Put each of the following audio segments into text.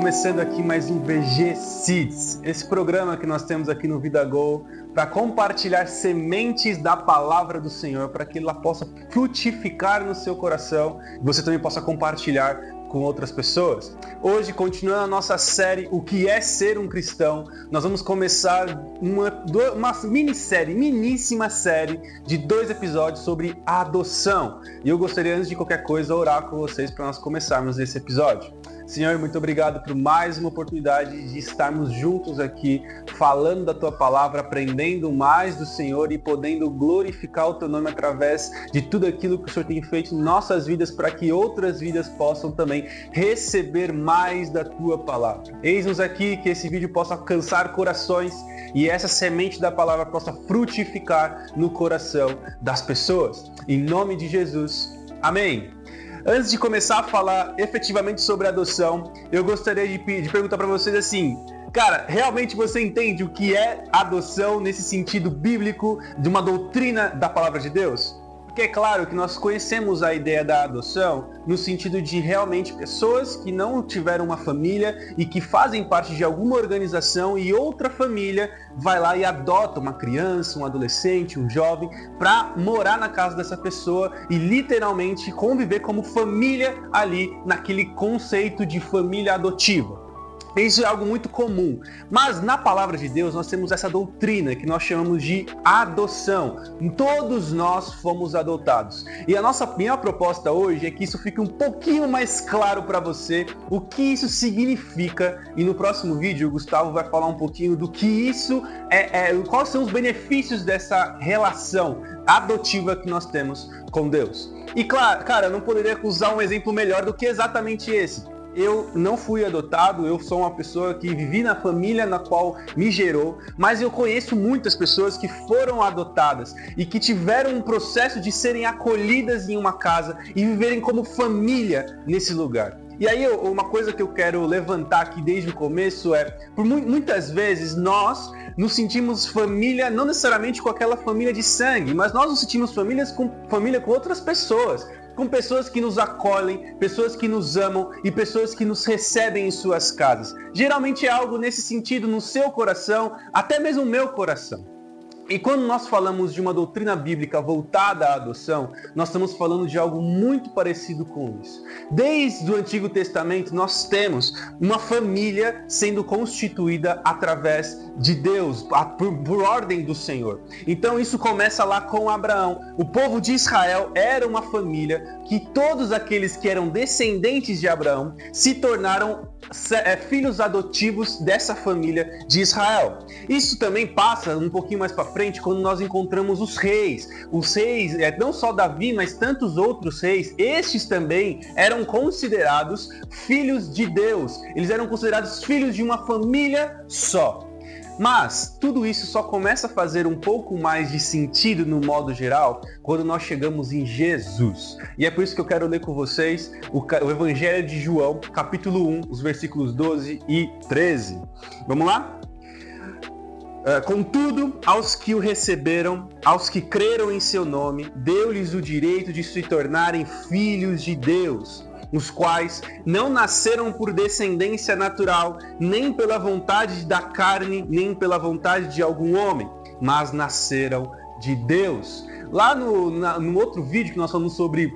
começando aqui mais um VG Seeds, esse programa que nós temos aqui no Vida Go para compartilhar sementes da palavra do Senhor, para que ela possa frutificar no seu coração e você também possa compartilhar com outras pessoas. Hoje, continuando a nossa série O que é ser um cristão, nós vamos começar uma miníssima série de 2 episódios sobre adoção. E eu gostaria, antes de qualquer coisa, orar com vocês para nós começarmos esse episódio. Senhor, muito obrigado por mais uma oportunidade de estarmos juntos aqui, falando da Tua palavra, aprendendo mais do Senhor e podendo glorificar o Teu nome através de tudo aquilo que o Senhor tem feito em nossas vidas, para que outras vidas possam também receber mais da Tua palavra. Eis-nos aqui, que esse vídeo possa alcançar corações e essa semente da palavra possa frutificar no coração das pessoas. Em nome de Jesus, amém. Antes de começar a falar efetivamente sobre adoção, eu gostaria de perguntar para vocês assim, cara, realmente você entende o que é adoção nesse sentido bíblico de uma doutrina da palavra de Deus? Porque é claro que nós conhecemos a ideia da adoção no sentido de realmente pessoas que não tiveram uma família e que fazem parte de alguma organização e outra família vai lá e adota uma criança, um adolescente, um jovem para morar na casa dessa pessoa e literalmente conviver como família ali naquele conceito de família adotiva. Isso é algo muito comum, mas na palavra de Deus nós temos essa doutrina que nós chamamos de adoção. Todos nós fomos adotados. E a minha proposta hoje é que isso fique um pouquinho mais claro para você, o que isso significa. E no próximo vídeo o Gustavo vai falar um pouquinho do que isso quais são os benefícios dessa relação adotiva que nós temos com Deus. E claro, cara, eu não poderia usar um exemplo melhor do que exatamente esse. Eu não fui adotado, eu sou uma pessoa que vivi na família na qual me gerou, mas eu conheço muitas pessoas que foram adotadas e que tiveram um processo de serem acolhidas em uma casa e viverem como família nesse lugar. E aí uma coisa que eu quero levantar aqui desde o começo é, por muitas vezes nós nos sentimos família, não necessariamente com aquela família de sangue, mas nós nos sentimos família com outras pessoas. Com pessoas que nos acolhem, pessoas que nos amam e pessoas que nos recebem em suas casas. Geralmente é algo nesse sentido no seu coração, até mesmo no meu coração. E quando nós falamos de uma doutrina bíblica voltada à adoção, nós estamos falando de algo muito parecido com isso. Desde o Antigo Testamento nós temos uma família sendo constituída através de Deus, por ordem do Senhor. Então isso começa lá com Abraão. O povo de Israel era uma família que todos aqueles que eram descendentes de Abraão se tornaram filhos adotivos dessa família de Israel. Isso também passa um pouquinho mais para frente quando nós encontramos os reis. Os reis, não só Davi, mas tantos outros reis, estes também eram considerados filhos de Deus. Eles eram considerados filhos de uma família só. Mas tudo isso só começa a fazer um pouco mais de sentido no modo geral quando nós chegamos em Jesus. E é por isso que eu quero ler com vocês o Evangelho de João, capítulo 1, os versículos 12 e 13. Vamos lá? Contudo, aos que o receberam, aos que creram em seu nome, deu-lhes o direito de se tornarem filhos de Deus, os quais não nasceram por descendência natural, nem pela vontade da carne, nem pela vontade de algum homem, mas nasceram de Deus. Lá no outro vídeo que nós falamos sobre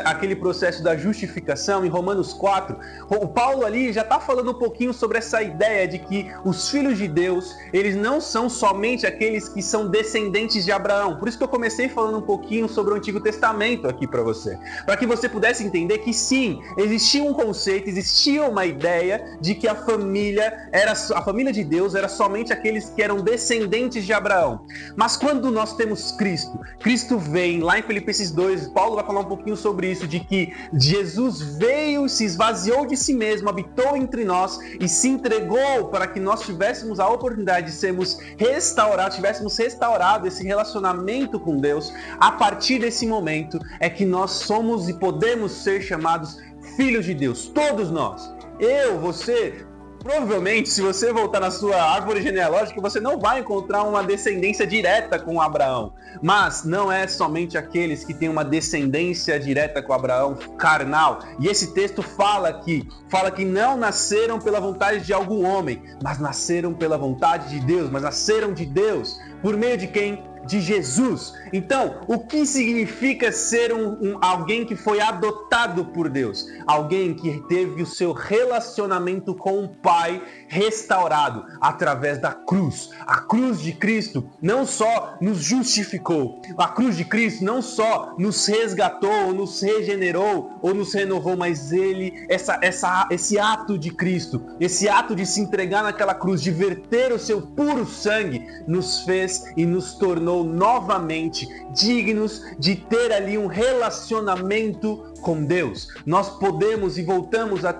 aquele processo da justificação, em Romanos 4, o Paulo ali já está falando um pouquinho sobre essa ideia de que os filhos de Deus, eles não são somente aqueles que são descendentes de Abraão. Por isso que eu comecei falando um pouquinho sobre o Antigo Testamento aqui para você, para que você pudesse entender que sim, existia um conceito, existia uma ideia de que a família de Deus era somente aqueles que eram descendentes de Abraão. Mas quando nós temos Cristo vem, lá em Filipenses 2, Paulo vai falar um pouquinho sobre isso, de que Jesus veio, se esvaziou de si mesmo, habitou entre nós e se entregou para que nós tivéssemos a oportunidade de sermos restaurados, tivéssemos restaurado esse relacionamento com Deus. A partir desse momento é que nós somos e podemos ser chamados filhos de Deus, todos nós. Eu, você, Provavelmente, se você voltar na sua árvore genealógica, você não vai encontrar uma descendência direta com Abraão. Mas não é somente aqueles que têm uma descendência direta com Abraão carnal. E esse texto fala que não nasceram pela vontade de algum homem, mas nasceram pela vontade de Deus, mas nasceram de Deus. Por meio de quem? De Jesus. Então, o que significa ser alguém que foi adotado por Deus? Alguém que teve o seu relacionamento com o Pai restaurado através da cruz. A cruz de Cristo não só nos justificou, a cruz de Cristo não só nos resgatou, ou nos regenerou, ou nos renovou, mas esse ato de Cristo, esse ato de se entregar naquela cruz, de verter o seu puro sangue, nos fez e nos tornou novamente dignos de ter ali um relacionamento com Deus. Nós podemos e voltamos a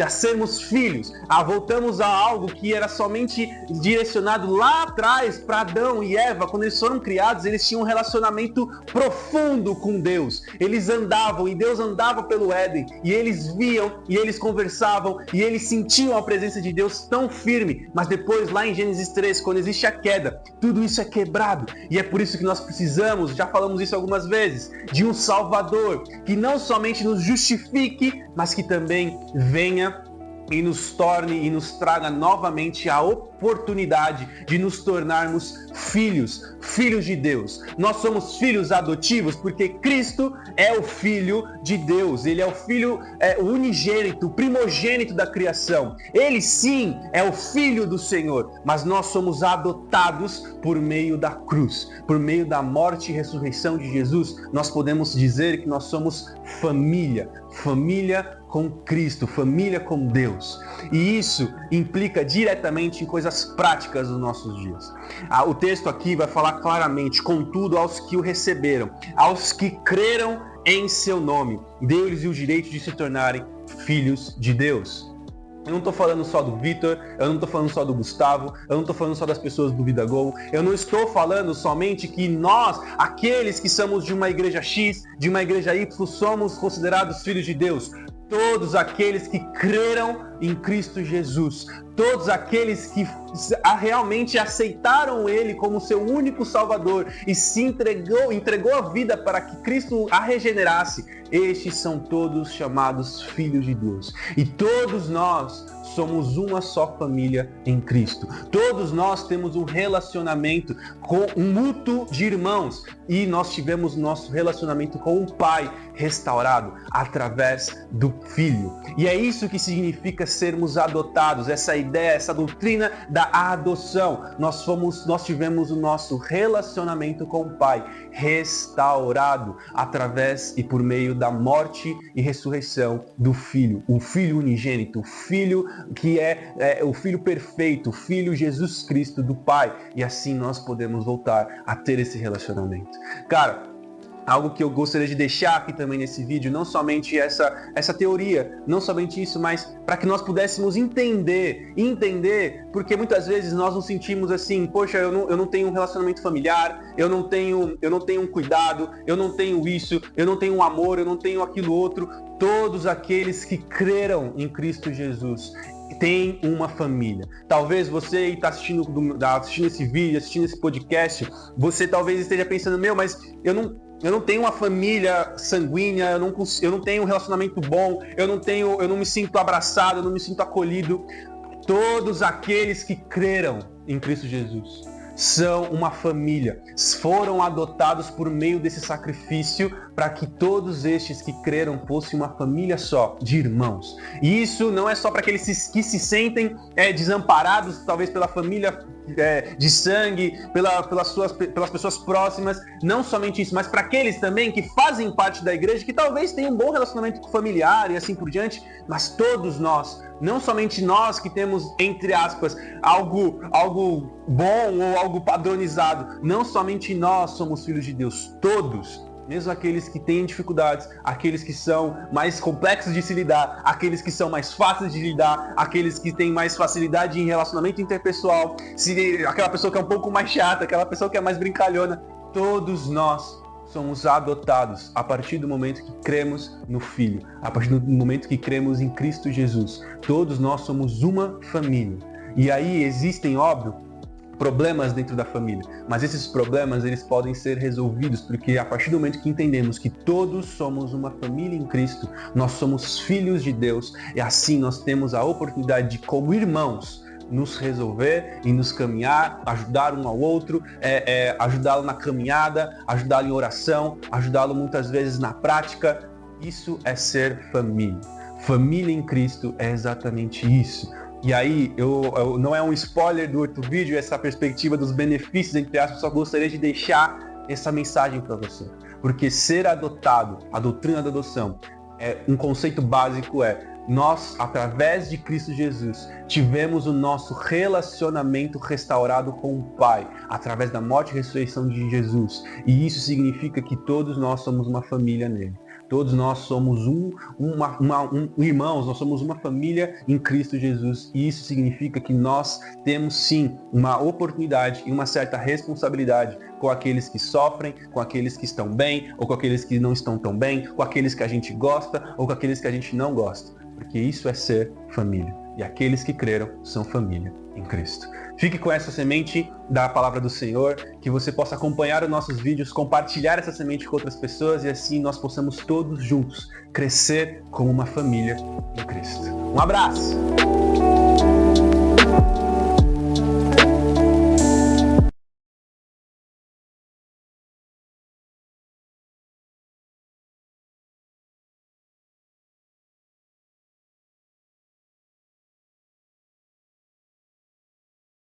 sermos filhos, voltamos a algo que era somente direcionado lá atrás para Adão e Eva. Quando eles foram criados, eles tinham um relacionamento profundo com Deus. Eles andavam e Deus andava pelo Éden, e eles viam e eles conversavam e eles sentiam a presença de Deus tão firme. Mas depois, lá em Gênesis 3, quando existe a queda, tudo isso é quebrado, e é por isso que nós precisamos, já falamos isso algumas vezes, de um Salvador que não somente nos justifique, mas que também venha e nos torne e nos traga novamente a oportunidade de nos tornarmos filhos de Deus. Nós somos filhos adotivos porque Cristo é o Filho de Deus. Ele é o Filho unigênito, primogênito da criação. Ele sim é o Filho do Senhor, mas nós somos adotados por meio da cruz, por meio da morte e ressurreição de Jesus. Nós podemos dizer que nós somos família com Cristo, família com Deus. E isso implica diretamente em coisas práticas dos nossos dias. O texto aqui vai falar claramente: contudo, aos que o receberam, aos que creram em seu nome, deu-lhes o direito de se tornarem filhos de Deus. Eu não estou falando só do Vitor, eu não estou falando só do Gustavo, eu não estou falando só das pessoas do VidaGo, eu não estou falando somente que nós, aqueles que somos de uma igreja X, de uma igreja Y, somos considerados filhos de Deus. Todos aqueles que creram em Cristo Jesus, todos aqueles que realmente aceitaram Ele como seu único Salvador e se entregou a vida para que Cristo a regenerasse, estes são todos chamados filhos de Deus. E todos nós somos uma só família em Cristo. Todos nós temos um relacionamento com um mútuo de irmãos, e nós tivemos nosso relacionamento com o Pai restaurado através do Filho. E é isso que significa sermos adotados, essa ideia, essa doutrina da adoção. Nós tivemos o nosso relacionamento com o Pai restaurado através e por meio da morte e ressurreição do Filho, o Filho unigênito, o Filho que é o Filho perfeito, o Filho Jesus Cristo do Pai. E assim nós podemos voltar a ter esse relacionamento. Cara, algo que eu gostaria de deixar aqui também nesse vídeo, não somente essa teoria, não somente isso, mas para que nós pudéssemos entender, porque muitas vezes nós nos sentimos assim: poxa, eu não tenho um relacionamento familiar, eu não tenho um cuidado, eu não tenho isso, eu não tenho um amor, eu não tenho aquilo outro. Todos aqueles que creram em Cristo Jesus tem uma família. Talvez você está assistindo esse vídeo, assistindo esse podcast, você talvez esteja pensando: mas eu não tenho uma família sanguínea, eu não tenho um relacionamento bom, eu não me sinto abraçado, eu não me sinto acolhido. Todos aqueles que creram em Cristo Jesus são uma família, foram adotados por meio desse sacrifício para que todos estes que creram fossem uma família só, de irmãos. E isso não é só para aqueles que se sentem desamparados, talvez pela família de sangue, pelas pessoas próximas, não somente isso, mas para aqueles também que fazem parte da igreja, que talvez tenham um bom relacionamento familiar e assim por diante, mas todos nós, não somente nós que temos, entre aspas, algo bom ou algo padronizado, não somente nós somos filhos de Deus, todos, mesmo aqueles que têm dificuldades, aqueles que são mais complexos de se lidar, aqueles que são mais fáceis de lidar, aqueles que têm mais facilidade em relacionamento interpessoal, aquela pessoa que é um pouco mais chata, aquela pessoa que é mais brincalhona, todos nós somos adotados a partir do momento que cremos no Filho, a partir do momento que cremos em Cristo Jesus. Todos nós somos uma família. E aí existem, óbvio, problemas dentro da família, mas esses problemas eles podem ser resolvidos porque a partir do momento que entendemos que todos somos uma família em Cristo, nós somos filhos de Deus e assim nós temos a oportunidade de, como irmãos, nos resolver e nos caminhar, ajudar um ao outro, ajudá-lo na caminhada, ajudá-lo em oração, ajudá-lo muitas vezes na prática. Isso é ser família. Família em Cristo é exatamente isso. E aí, não é um spoiler do outro vídeo, essa perspectiva dos benefícios, entre aspas, só gostaria de deixar essa mensagem para você. Porque ser adotado, a doutrina da adoção, um conceito básico nós, através de Cristo Jesus, tivemos o nosso relacionamento restaurado com o Pai, através da morte e ressurreição de Jesus. E isso significa que todos nós somos uma família nele. Todos nós somos irmãos, nós somos uma família em Cristo Jesus. E isso significa que nós temos sim uma oportunidade e uma certa responsabilidade com aqueles que sofrem, com aqueles que estão bem, ou com aqueles que não estão tão bem, com aqueles que a gente gosta, ou com aqueles que a gente não gosta. Porque isso é ser família. E aqueles que creram são família em Cristo. Fique com essa semente da palavra do Senhor, que você possa acompanhar os nossos vídeos, compartilhar essa semente com outras pessoas e assim nós possamos todos juntos crescer como uma família em Cristo. Um abraço!